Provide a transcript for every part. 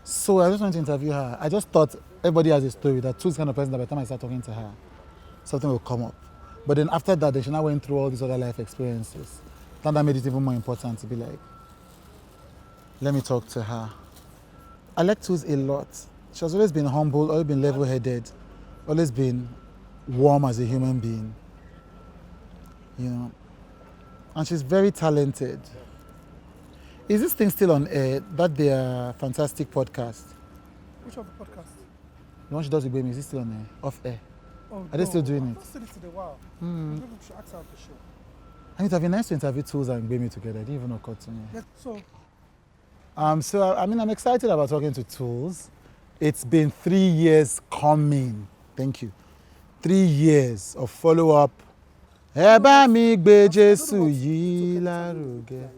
So I just wanted to interview her. I just thought everybody has a story. That Toolz kind of person that by the time I start talking to her, something will come up. But then after that, then she now went through all these other life experiences. Then that made it even more important to be like, let me talk to her. I like Toolz a lot. She has always been humble, always been level-headed, always been warm as a human being, you know. And she's very talented. Is this thing still on air? That their fantastic podcast? Which of the podcast? The one she does with Baby, is it still on air? Off air? Oh, Are they still doing it? I've not seen it in a while. Maybe we should ask out the show. I mean, it would have been nice to interview Toolz and Baby together. It didn't even occur to me. Yeah, So, I mean, I'm excited about talking to Toolz. It's been 3 years coming. Thank you. 3 years of follow-up. Ẹ bá mi gbé Jésù yìí lárugẹ.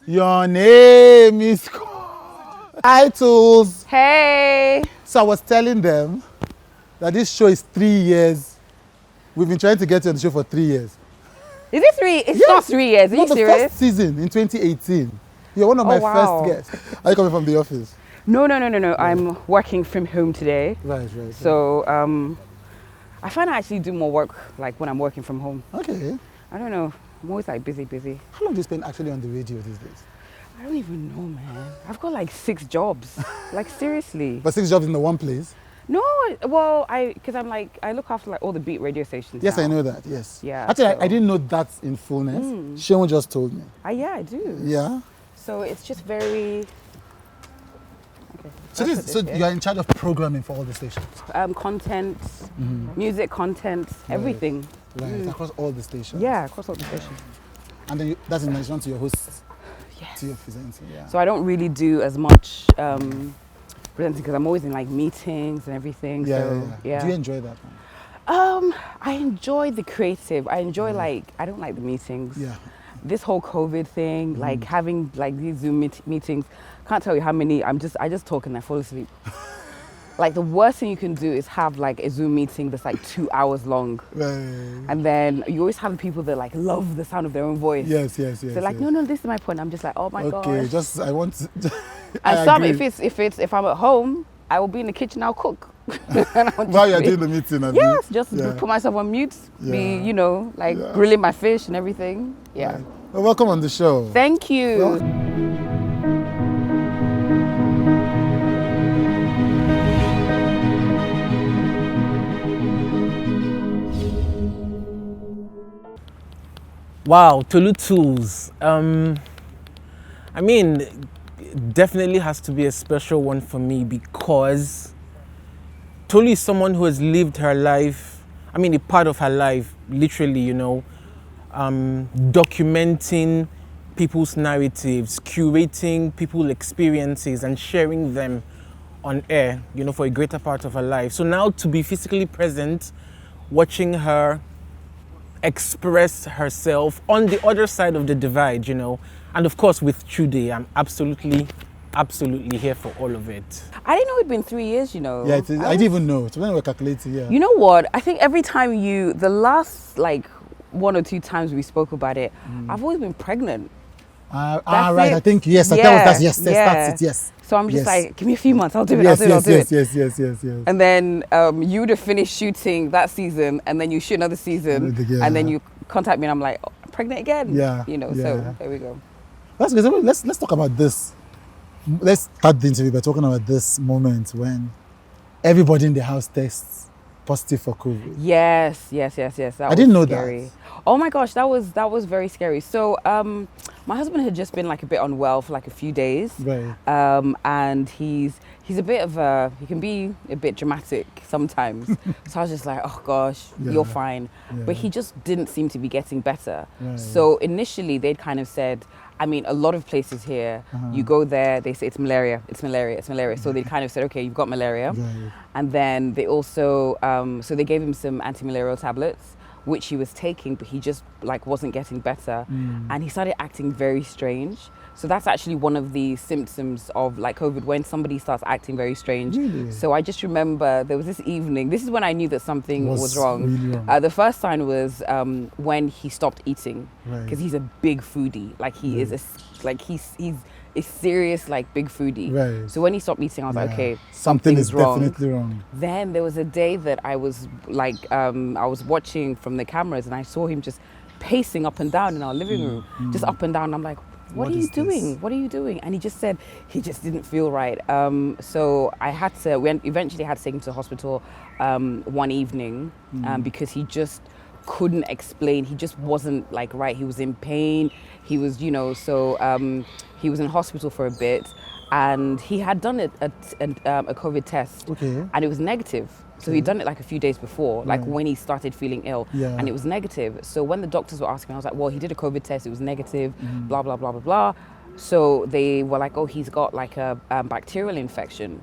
Your name is called. Hi, Toolz. Hey. So I was telling them that this show is 3 years. We've been trying to get you on the show for 3 years. Is it 3? It's Yes. not 3 years. Are you The serious? first season in 2018. You're one of my wow. first guests. Are you coming from the office? No. I'm working from home today. Right. So I find I actually do more work like when I'm working from home. Okay. I don't know. I'm always like busy. How long do you spend actually on the radio these days? I don't even know, man. I've got like 6 jobs. Like seriously. But 6 jobs in the one place? No, well, because I'm like, I look after like all the beat radio stations. Yes, now. I know that, yes. Yeah. Actually, so- I didn't know that in fullness. Sean just told me. Yeah, I do. Yeah? So it's just very. Okay. So, that's what this you're in charge of programming for all the stations? content, music content, everything. Right, across all the stations? Yeah, across all the stations. And then that's in addition to your hosts? Yes. To your presenting, yeah. So I don't really do as much presenting because I'm always in like meetings and everything. Yeah. Do you enjoy that one? I enjoy the creative. I enjoy I don't like the meetings. Yeah. This whole COVID thing, like having like these Zoom meetings, can't tell you how many. I just talk and I fall asleep. Like the worst thing you can do is have like a Zoom meeting that's like 2 hours long. Right. And then you always have people that like love the sound of their own voice. Yes. So like, no, this is my point. I'm just like, oh my gosh. Okay, I want to... And some, if I'm at home, I will be in the kitchen, I'll cook. While you're doing the meeting? Yes, just put myself on mute, be, grilling my fish and everything. Yeah. Right. Well, welcome on the show. Thank you. Wow, Toolz. I mean, definitely has to be a special one for me because Tolu is someone who has lived her life, I mean, a part of her life, literally, documenting people's narratives, curating people's experiences and sharing them on air, for a greater part of her life. So now to be physically present, watching her express herself on the other side of the divide, and of course with Chude, I'm absolutely here for all of it. I didn't know it'd been 3 years, Yeah, I didn't even know. So when we were calculating, yeah. You know what? I think every time the last like 1 or 2 times we spoke about it, I've always been pregnant. Right. It. I think yes. Yeah, That's it. Yes. So I'm just like, give me a few months. I'll do it. Yes. Yes. And then you would have finished shooting that season, and then you shoot another season, and then you contact me, and I'm like, oh, I'm pregnant again. Yeah. So there we go. That's good. Let's talk about this. Let's start the interview by talking about this moment when everybody in the house tests positive for COVID. Yes. I didn't know scary. that. Oh my gosh, that was very scary. So my husband had just been like a bit unwell for like a few days. Right. And he's a bit of he can be a bit dramatic sometimes. So I was just like, oh gosh, you're fine. Yeah. But he just didn't seem to be getting better. Right. So initially they'd kind of said, a lot of places here, you go there, they say it's malaria. So they kind of said, okay, you've got malaria. Right. And then they also, so they gave him some anti-malarial tablets, which he was taking, but he just wasn't getting better. And he started acting very strange. So that's actually one of the symptoms of COVID, when somebody starts acting very strange. Really? So I just remember there was this evening, this is when I knew that something was wrong. Really wrong. The first sign was when he stopped eating, Right. because he's a big foodie. He is he's serious like big foodie. Right. So when he stopped eating, I was like, Yeah. okay, Something is something's wrong. definitely wrong. Then there was a day that I was like, I was watching from the cameras and I saw him just pacing up and down in our living room, just up and down. I'm like, what are you is this? doing? What are you doing? And he just said he just didn't feel right. So I had to, we eventually had to take him to the hospital one evening because he just couldn't explain. He just wasn't like right. He was in pain. He was, you know, so he was in hospital for a bit and he had done a COVID test and it was negative. So he'd done it like a few days before, like when he started feeling ill, and it was negative. So when the doctors were asking, I was like, well, he did a COVID test, it was negative, blah, blah, blah, blah, blah. So they were like, oh, he's got like a bacterial infection.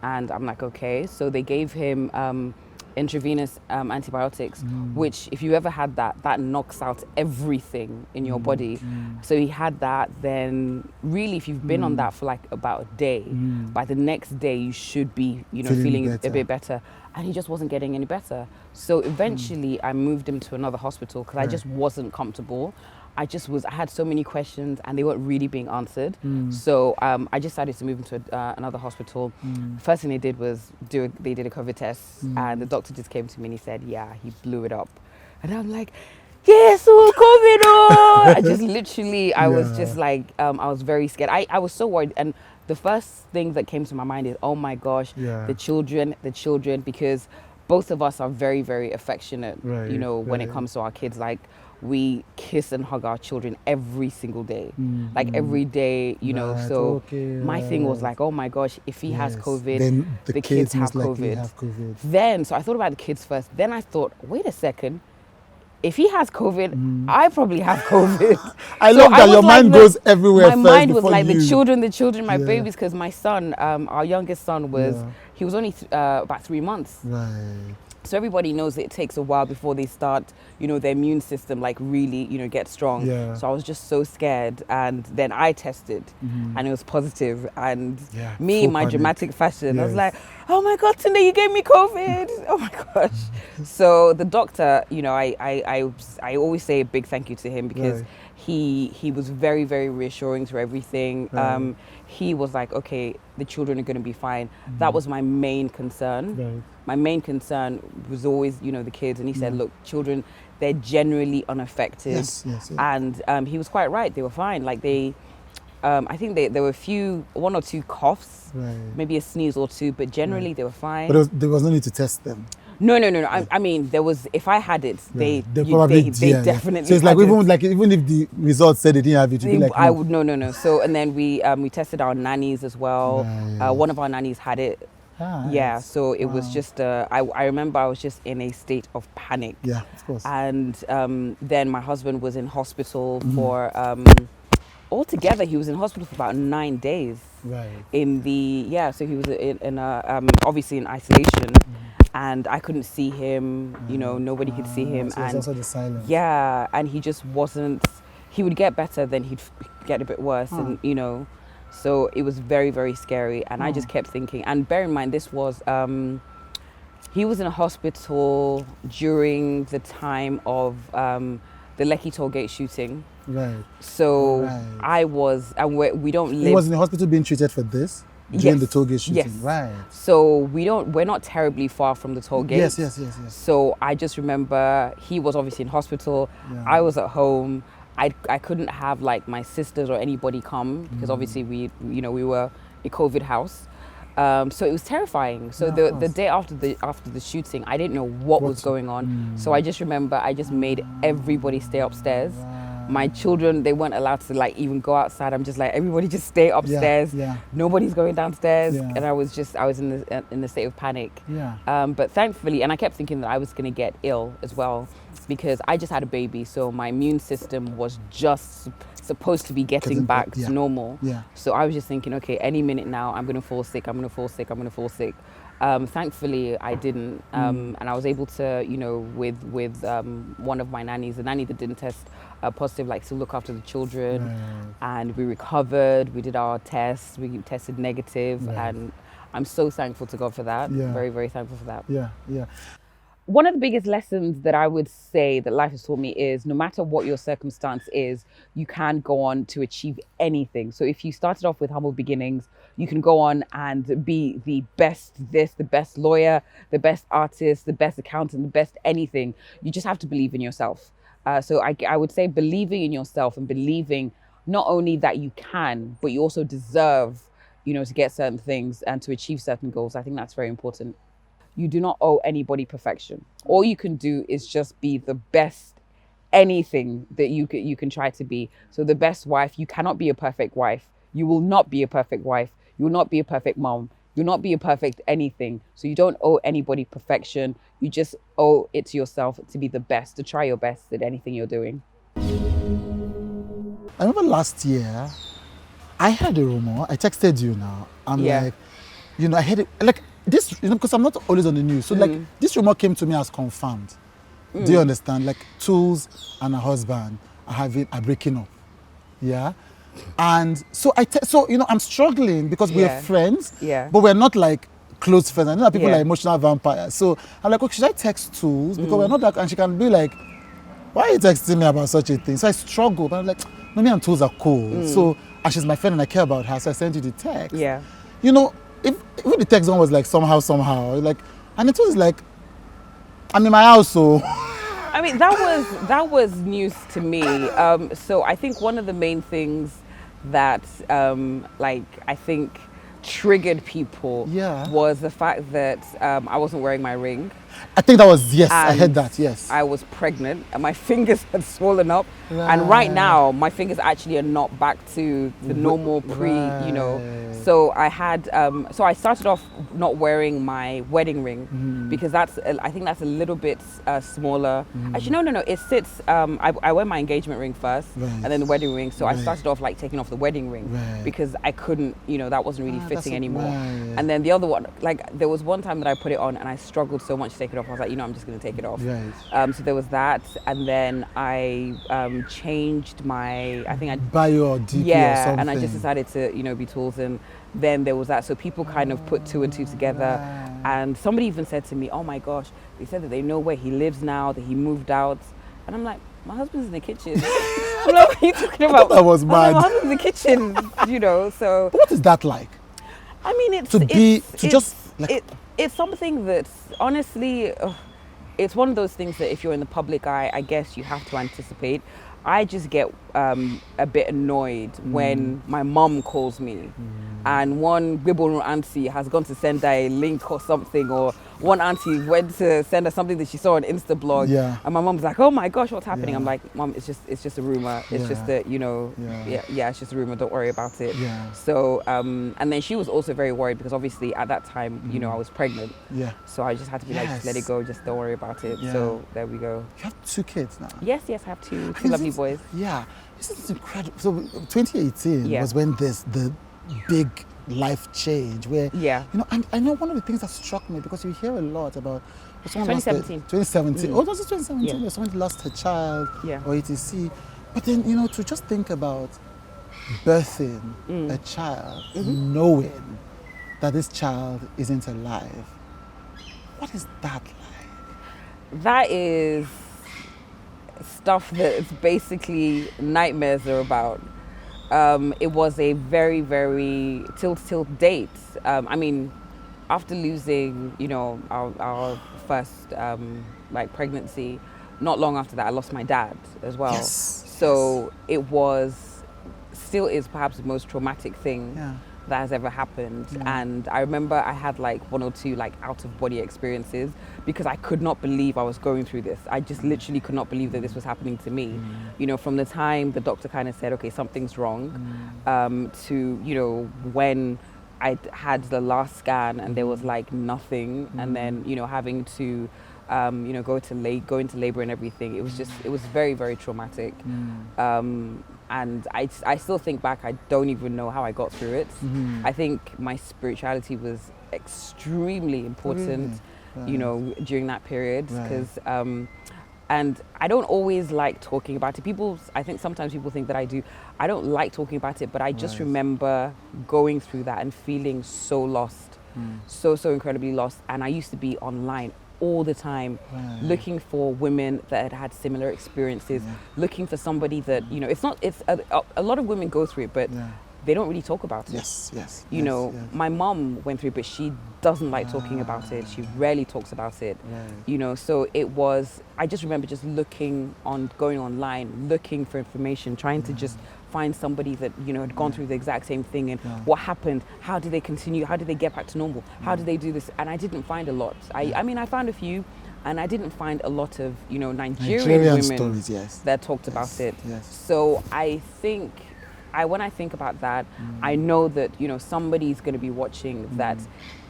And I'm like, okay. So they gave him intravenous antibiotics, which if you ever had that knocks out everything in your body. So he had that. Then really, if you've been on that for like about a day, by the next day you should be, you know, feeling a bit better. And he just wasn't getting any better. So eventually I moved him to another hospital because I just wasn't comfortable. I had so many questions and they weren't really being answered. So I just decided to move him to another hospital. First thing they did was they did a COVID test and the doctor just came to me and he said, yeah, he blew it up. And I'm like, yes, oh, COVID, oh! I just literally, I was just like, I was very scared. I was so worried. And the first thing that came to my mind is, oh my gosh, the children, because both of us are very, very affectionate, you know, when it comes to our kids. Like, we kiss and hug our children every single day, like every day, you know. So my thing was like, oh my gosh, if he has COVID, then the kids have most likely COVID. have COVID. Then, so I thought about the kids first. Then I thought, wait a second. If he has COVID, I probably have COVID. I love that your mind goes everywhere. My first mind was before like you. the children, my babies, because my son, our youngest son, he was only about 3 months. Right. So everybody knows that it takes a while before they start, you know, their immune system like really, you know, get strong. Yeah. So I was just so scared. And then I tested and it was positive. And me, in my dramatic fashion, I was like, oh my God, Tunde, you gave me COVID. Oh my gosh. So the doctor, you know, I always say a big thank you to him because he was very, very reassuring to everything. He was like, okay, the children are going to be fine. That was my main concern. My main concern was always, you know, the kids. And he said, look, children, they're generally unaffected. And he was quite right. They were fine. Like I think there were one or two coughs, maybe a sneeze or two, but generally they were fine. But there was no need to test them. No. I mean, there was. If I had it, they probably definitely. So it's like had even if the results said they didn't have it, you'd be like, I would no. So and then we tested our nannies as well. One of our nannies had it. Yeah, so it was just. I remember I was just in a state of panic. Yeah, of course. And then my husband was in hospital for. Altogether, he was in hospital for about 9 days. Right. So he was in obviously in isolation, and I couldn't see him. You know, nobody could see him, So and also the silence. yeah, and he just wasn't. He would get better, then he'd get a bit worse, and you know, so it was very, very scary. And I just kept thinking. And bear in mind, this was he was in a hospital during the time of the Lekki Tollgate shooting. Right. So I was, and we don't live. He was in the hospital being treated for this during the tollgate shooting. Yes. Right. So we're not terribly far from the tollgate. Yes. So I just remember he was obviously in hospital. I was at home. I couldn't have like my sisters or anybody come because obviously we were a COVID house. So it was terrifying. So the day after the shooting, I didn't know what was going on. So I just remember I just made everybody stay upstairs. My children, they weren't allowed to like even go outside. I'm just like, everybody just stay upstairs. Nobody's going downstairs. And I was in the state of panic. But thankfully, and I kept thinking that I was going to get ill as well because I just had a baby. So my immune system was just supposed to be getting back to normal. So I was just thinking, okay, any minute now, I'm going to fall sick. Thankfully, I didn't, and I was able to, you know, with one of my nannies, the nanny that didn't test positive, like to look after the children, and we recovered. We did our tests. We tested negative, and I'm so thankful to God for that. Very, very thankful for that. one of the biggest lessons that I would say that life has taught me is no matter what your circumstance is, you can go on to achieve anything. So if you started off with humble beginnings, you can go on and be the best this, the best lawyer, the best artist, the best accountant, the best anything. You just have to believe in yourself. So I would say believing in yourself and believing not only that you can, but you also deserve, to get certain things and to achieve certain goals. I think that's very important. You do not owe anybody perfection. All you can do is just be the best anything that you can try to be. So the best wife, you cannot be a perfect wife. You will not be a perfect wife. You will not be a perfect mom. You'll not be a perfect anything. So you don't owe anybody perfection. You just owe it to yourself to be the best, to try your best at anything you're doing. I remember last year, I heard a rumor. I texted you now. I'm like, I heard it. Like, this, because I'm not always on the news. So like this rumor came to me as confirmed. Do you understand? Like Toolz and her husband are breaking up. Yeah. And so I'm struggling because we're friends. Yeah. But we're not like close friends. I know that people are emotional vampires. So I'm like, okay, should I text Toolz? Because we're not that, and she can be like, why are you texting me about such a thing? So I struggle, but I'm like, no, me and Toolz are cool. So, and she's my friend and I care about her. So I sent you the text. Yeah. If the text one was like somehow, like, and it was like, I'm in my house, so. I mean, that was news to me. So I think one of the main things that, I think triggered people was the fact that I wasn't wearing my ring. I think that was, I heard that, yes. I was pregnant and my fingers had swollen up. Right. And right now, my fingers actually are not back to the normal So I had, so I started off not wearing my wedding ring because I think that's a little bit smaller. Actually, no, it sits, I wear my engagement ring first and then the wedding ring. So I started off like taking off the wedding ring because I couldn't, that wasn't really fitting anymore. And then the other one, like there was one time that I put it on and I struggled so much to take it off. I was like, I'm just going to take it off. So there was that. And then I changed my, I think I... Bio or DP or something. And I just decided to, be Toolz. And then there was that. So people kind of put two and two together. And somebody even said to me, oh my gosh, they said that they know where he lives now, that he moved out. And I'm like, my husband's in the kitchen. I'm like, what are you talking about? That was mad. My husband's in the kitchen, so... But what is that like? I mean, it's something that's honestly, it's one of those things that if you're in the public eye, I guess you have to anticipate. I just get a bit annoyed when my mom calls me and one Bibble auntie has gone to send her a link or something, or one auntie went to send her something that she saw on Instablog, and my mom's like, oh my gosh, what's happening? I'm like, Mom, it's just a rumor. It's just that, it's just a rumor, don't worry about it. So, and then she was also very worried because obviously at that time, I was pregnant. So I just had to be like, just let it go, just don't worry about it. So there we go. You have 2 kids now? Yes, I have two lovely boys. Yeah, this is incredible. So 2018 was when the big life change where, and I know one of the things that struck me, because you hear a lot about 2017. 2017. Oh, was it 2017? Yeah. Someone lost her child or etc. But then, to just think about birthing a child, knowing that this child isn't alive, what is that like? That is stuff that's basically nightmares are about. It was a very, very till date. I mean, after losing, our first pregnancy, not long after that, I lost my dad as well. So it still is perhaps the most traumatic thing that has ever happened. And I remember I had like 1 or 2 out of body experiences because I could not believe I was going through this. I just literally could not believe that this was happening to me. From the time the doctor kind of said, okay, something's wrong, to, when I had the last scan and there was nothing, and then, having to, go into labor and everything. It was very, very traumatic. And I still think back, I don't even know how I got through it. I think my spirituality was extremely important, during that period. Because, and I don't always like talking about it. I think sometimes people think that I do. I don't like talking about it, but I just remember going through that and feeling so lost, so incredibly lost. And I used to be online all the time, Right. looking for women that had had similar experiences, Yeah. looking for somebody that, it's a lot of women go through it, but Yeah. they don't really talk about it. Yes, yes. You know, yes. my mom went through it, but she doesn't like talking about it. She rarely talks about it. Right. You know, so I just remember just going online, looking for information, trying to just find somebody that, had gone through the exact same thing and what happened, how did they continue, how did they get back to normal, how did they do this? And I didn't find a lot. I mean, I found a few, and I didn't find a lot of, Nigerian women stories, yes. that talked about it. Yes. So I think, when I think about that, I know that, somebody's going to be watching that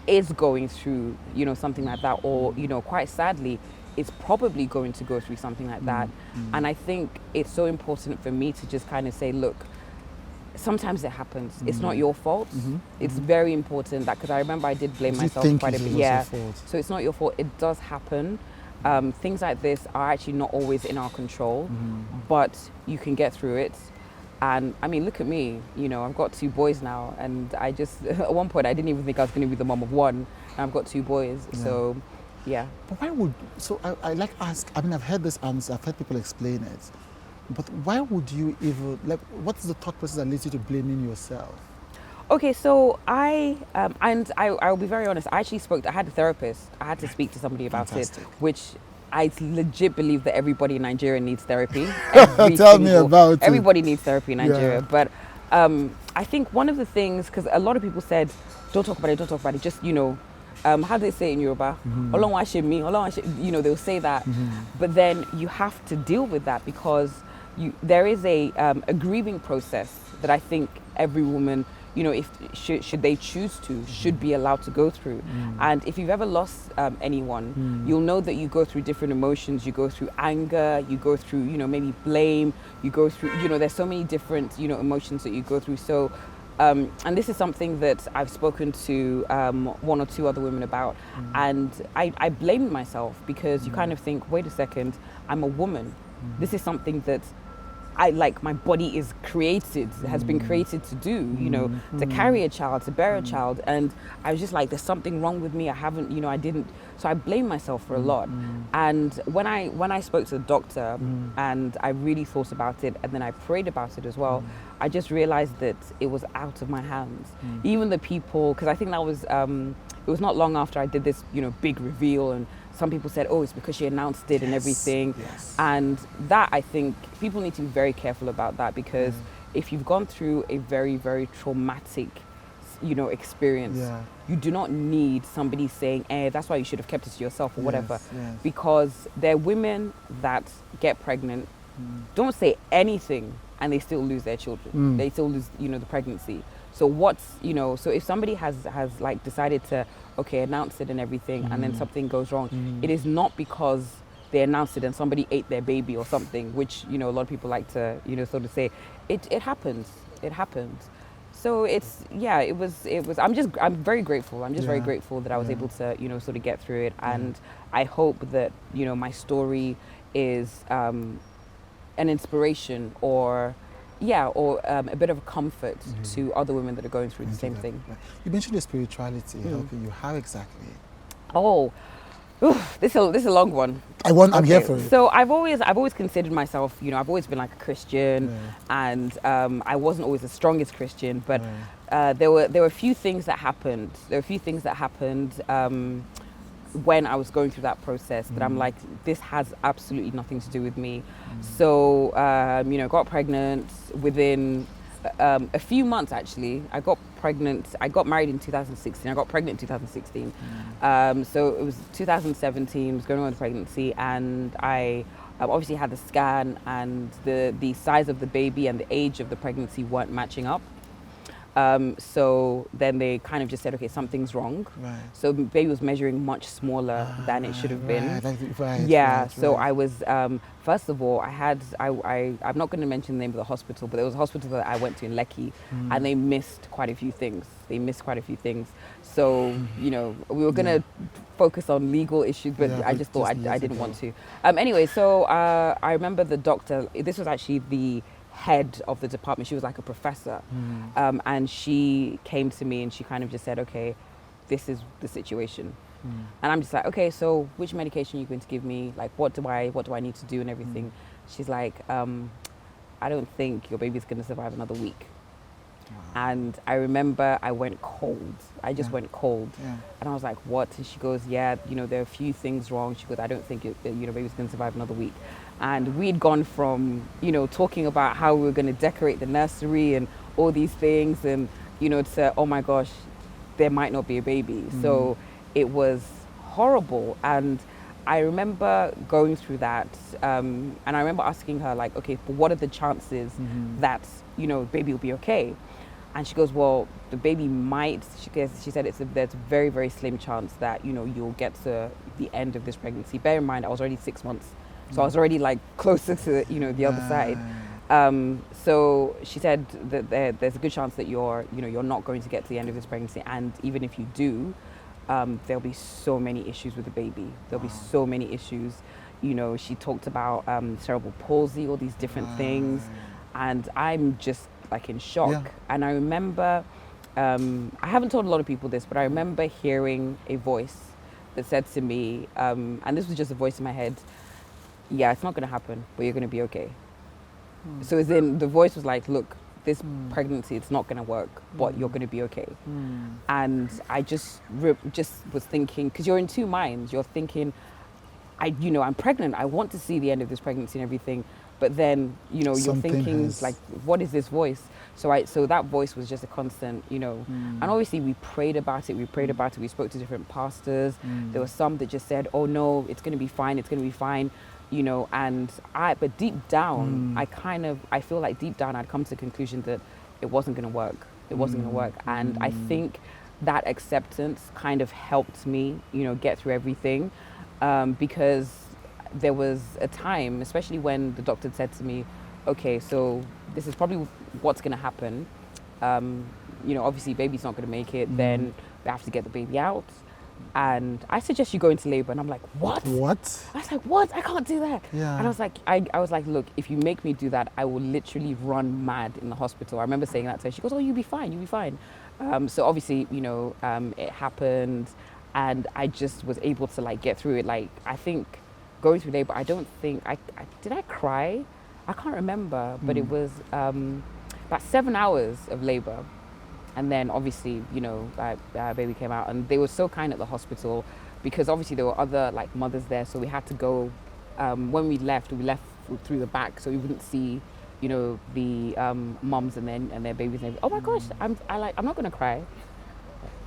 is going through, something like that, or, quite sadly, is probably going to go through something like that. And I think it's so important for me to just kind of say, look, sometimes it happens. It's not your fault. It's very important that, because I remember I did blame myself quite a bit. Yeah. So it's not your fault. It does happen. Things like this are actually not always in our control, but you can get through it. And I mean, look at me, I've got 2 boys now, and I just, at one point I didn't even think I was going to be the mom of one, and I've got 2 boys. Yeah. So, yeah. But I like ask, I mean, I've heard this answer, I've heard people explain it, but why would you even, what's the thought process that leads you to blaming yourself? Okay, so I'll be very honest, I had a therapist, I had to speak to somebody about Fantastic. it, which I legit believe that everybody in Nigeria needs therapy. Tell me about it. Everybody needs therapy in Nigeria. Yeah. But I think one of the things, because a lot of people said, don't talk about it, just, how do they say it in Yoruba? Ọlọ́run á ṣe mí, Ọlọ́run á ṣe, they'll say that. But then you have to deal with that, because there is a grieving process that I think every woman, should they choose to, should be allowed to go through. And if you've ever lost anyone, you'll know that you go through different emotions. You go through anger, you go through, maybe blame, you go through, there's so many different, emotions that you go through. So, and this is something that I've spoken to 1 or 2 other women about. And I blamed myself, because you kind of think, wait a second, I'm a woman. This is something that my body is has been created to do, to carry a child, to bear a child. And I was just like, there's something wrong with me. I didn't. So I blamed myself for a lot. And when I spoke to the doctor and I really thought about it, and then I prayed about it as well, I just realized that it was out of my hands. Even the people, because I think that was, it was not long after I did this, big reveal, and some people said, oh, it's because she announced it and everything. Yes. And that, I think, people need to be very careful about that, because if you've gone through a very, very traumatic, experience, you do not need somebody saying, that's why you should have kept it to yourself or whatever. Yes. Because there are women that get pregnant, don't say anything, and they still lose their children. They still lose, the pregnancy. So so if somebody has decided to, announce it and everything, and then something goes wrong, it is not because they announced it and somebody ate their baby or something, which, a lot of people like to, sort of say. It happens. It happens. So it was, I'm very grateful. I'm just very grateful that I was able to, sort of get through it. And I hope that, my story is an inspiration or a bit of a comfort to other women that are going through the same thing. You mentioned your spirituality helping you. How exactly? Oh, this is a long one. I'm here for it. So I've always considered myself, I've always been like a Christian, and I wasn't always the strongest Christian, but there were a few things that happened. When I was going through that process, that I'm like, this has absolutely nothing to do with me. So, got pregnant within a few months, actually. I got married in 2016. I got pregnant in 2016. So it was 2017, was going on with the pregnancy, and I obviously had the scan, and the size of the baby and the age of the pregnancy weren't matching up. So then they kind of just said, okay, something's wrong. Right. So the baby was measuring much smaller than it should have been. Right. So I was, first of all, I'm not going to mention the name of the hospital, but there was a hospital that I went to in Lekki, and they missed quite a few things. So, we were going to focus on legal issues, but I just thought I didn't want to. Anyway, so I remember the doctor, this was actually the head of the department. She was like a professor, and she came to me and she kind of just said, okay, this is the situation. And I'm just like, okay, so which medication are you going to give me? Like, what do I need to do and everything? She's like, I don't think your baby's going to survive another week. And I remember I went cold. I just went cold. And I was like, what? And she goes, yeah, there are a few things wrong. She goes, I don't think baby's going to survive another week. And we'd gone from, talking about how we were going to decorate the nursery and all these things and, to, oh my gosh, there might not be a baby. So it was horrible. And I remember going through that. And I remember asking her, like, okay, but what are the chances that, baby will be okay? And she goes, well, the baby might, she said there's a very, very slim chance that, you'll get to the end of this pregnancy. Bear in mind, I was already 6 months. So I was already like closer to, the other side. So she said that there's a good chance that you're not going to get to the end of this pregnancy. And even if you do, there'll be so many issues with the baby. There'll be so many issues. She talked about cerebral palsy, all these different things. And I'm just like in shock. And I remember, I haven't told a lot of people this, but I remember hearing a voice that said to me, and this was just a voice in my head, yeah, it's not going to happen, but you're going to be okay. So as in, the voice was like, look, this pregnancy, it's not going to work, but you're going to be okay. And I just was thinking, because you're in two minds. You're thinking, I'm pregnant. I want to see the end of this pregnancy and everything. But then, you're thinking, like, what is this voice? So that voice was just a constant, And obviously we prayed about it. We spoke to different pastors. There were some that just said, oh no, it's going to be fine. It's going to be fine. But deep down, I feel like deep down I'd come to the conclusion that it wasn't going to work. And I think that acceptance kind of helped me, get through everything. Because there was a time, especially when the doctor said to me, okay, so this is probably what's going to happen. Obviously baby's not going to make it, then we have to get the baby out. And I suggest you go into labor. And I'm like, what? What? I was like, what? I can't do that. Yeah. And I was like, look, if you make me do that, I will literally run mad in the hospital. I remember saying that to her. She goes, oh, you'll be fine. So obviously, it happened. And I just was able to like get through it. Like, I think going through labor, I don't think, did I cry? I can't remember, but it was about 7 hours of labor. And then obviously, baby came out, and they were so kind at the hospital because obviously there were other like mothers there. So we had to go, when we left through the back so we wouldn't see, the moms and their babies. And oh my gosh, I'm not gonna cry.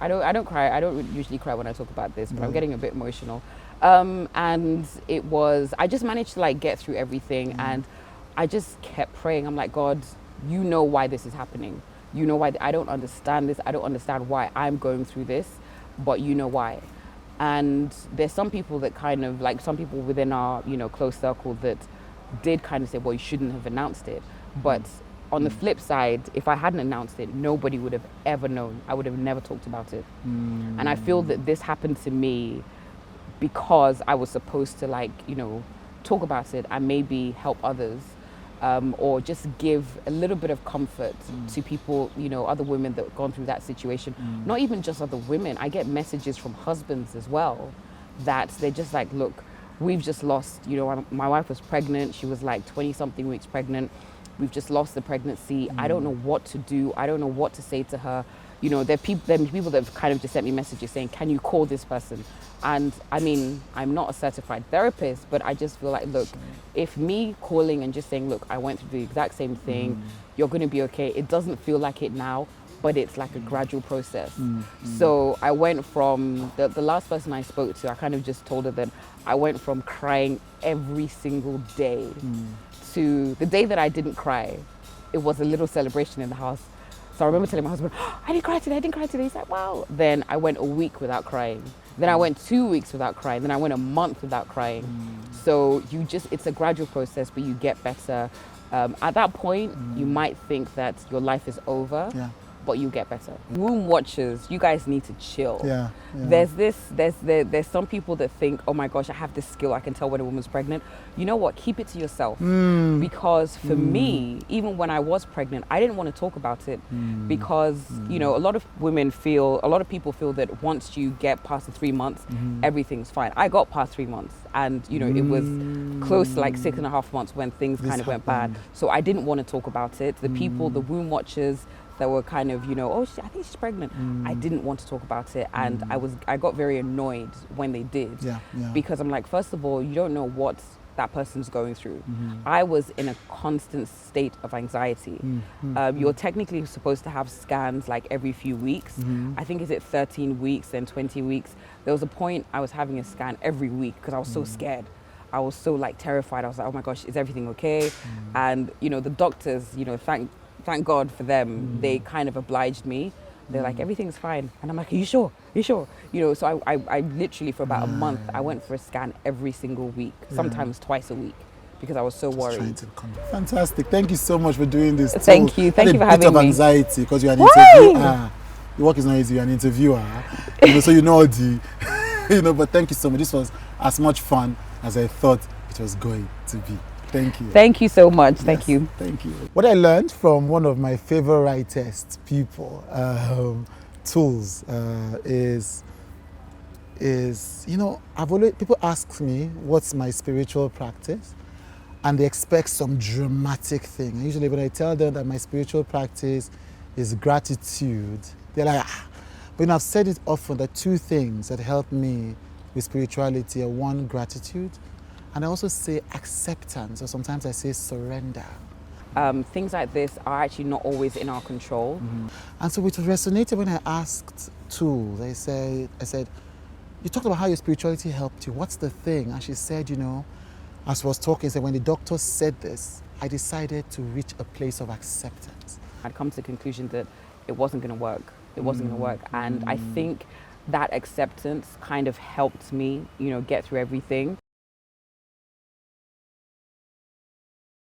I don't cry. I don't usually cry when I talk about this, but I'm getting a bit emotional. And it was, I just managed to like get through everything, and I just kept praying. I'm like, God, you know why this is happening. You know why. I don't understand this. I don't understand why I'm going through this, but you know why. And there's some people that kind of, like some people within our, close circle that did kind of say, well, you shouldn't have announced it. But on the flip side, if I hadn't announced it, nobody would have ever known. I would have never talked about it. And I feel that this happened to me because I was supposed to like, talk about it and maybe help others. Or just give a little bit of comfort to people, other women that have gone through that situation. Not even just other women. I get messages from husbands as well that they're just like, look, we've just lost, my wife was pregnant. She was like 20-something weeks pregnant. We've just lost the pregnancy. I don't know what to do. I don't know what to say to her. There are people that have kind of just sent me messages saying, can you call this person? And I mean, I'm not a certified therapist, but I just feel like, look, if me calling and just saying, look, I went through the exact same thing, you're going to be okay. It doesn't feel like it now, but it's like a gradual process. So I went from, the last person I spoke to, I kind of just told her that I went from crying every single day to the day that I didn't cry. It was a little celebration in the house. So I remember telling my husband, oh, I didn't cry today. He's like, wow. Then I went a week without crying. Then I went 2 weeks without crying. Then I went a month without crying. So it's a gradual process, but you get better. At that point, you might think that your life is over. Yeah. but you get better. Womb watchers, you guys need to chill. Yeah. Yeah. There's some people that think, oh my gosh, I have this skill, I can tell when a woman's pregnant. You know what? Keep it to yourself. Because for me, even when I was pregnant, I didn't want to talk about it because you know, a lot of people feel that once you get past the 3 months, everything's fine. I got past 3 months, and you know, it was close to like 6.5 months when things kind of went bad. So I didn't want to talk about it. The people, the womb watchers that were kind of, you know, oh, I think she's pregnant. I didn't want to talk about it, and I got very annoyed when they did, because I'm like, first of all, you don't know what that person's going through. I was in a constant state of anxiety. You're technically supposed to have scans like every few weeks. I think is it 13 weeks and 20 weeks. There was a point I was having a scan every week because I was so scared. I was so like terrified. I was like, oh my gosh, is everything okay? And you know, the doctors, you know, thank God for them, they kind of obliged me. They're like, everything's fine. And I'm like, are you sure? Are you sure? You know, so I literally for about a month, I went for a scan every single week, sometimes twice a week, because I was so worried. Fantastic. Thank you so much for doing this. Thank you for having me. A bit of anxiety because you're an interviewer. Your work is not easy, you're an interviewer. You know, so you know all the, you know, but thank you so much. This was as much fun as I thought it was going to be. Thank you. Thank you so much. Yes, thank you. Thank you. What I learned from one of my favoriteest people, Toolz, is, you know, people ask me what's my spiritual practice, and they expect some dramatic thing. And usually when I tell them that my spiritual practice is gratitude, they're like, ah. But you know, I've said it often that two things that help me with spirituality are, one, gratitude, and I also say acceptance, or sometimes I say surrender. Things like this are actually not always in our control. And so it resonated when I asked Toolz. I said, you talked about how your spirituality helped you. What's the thing? And she said, you know, as I was talking, said, when the doctor said this, I decided to reach a place of acceptance. I'd come to the conclusion that it wasn't going to work. It wasn't going to work. And I think that acceptance kind of helped me, you know, get through everything.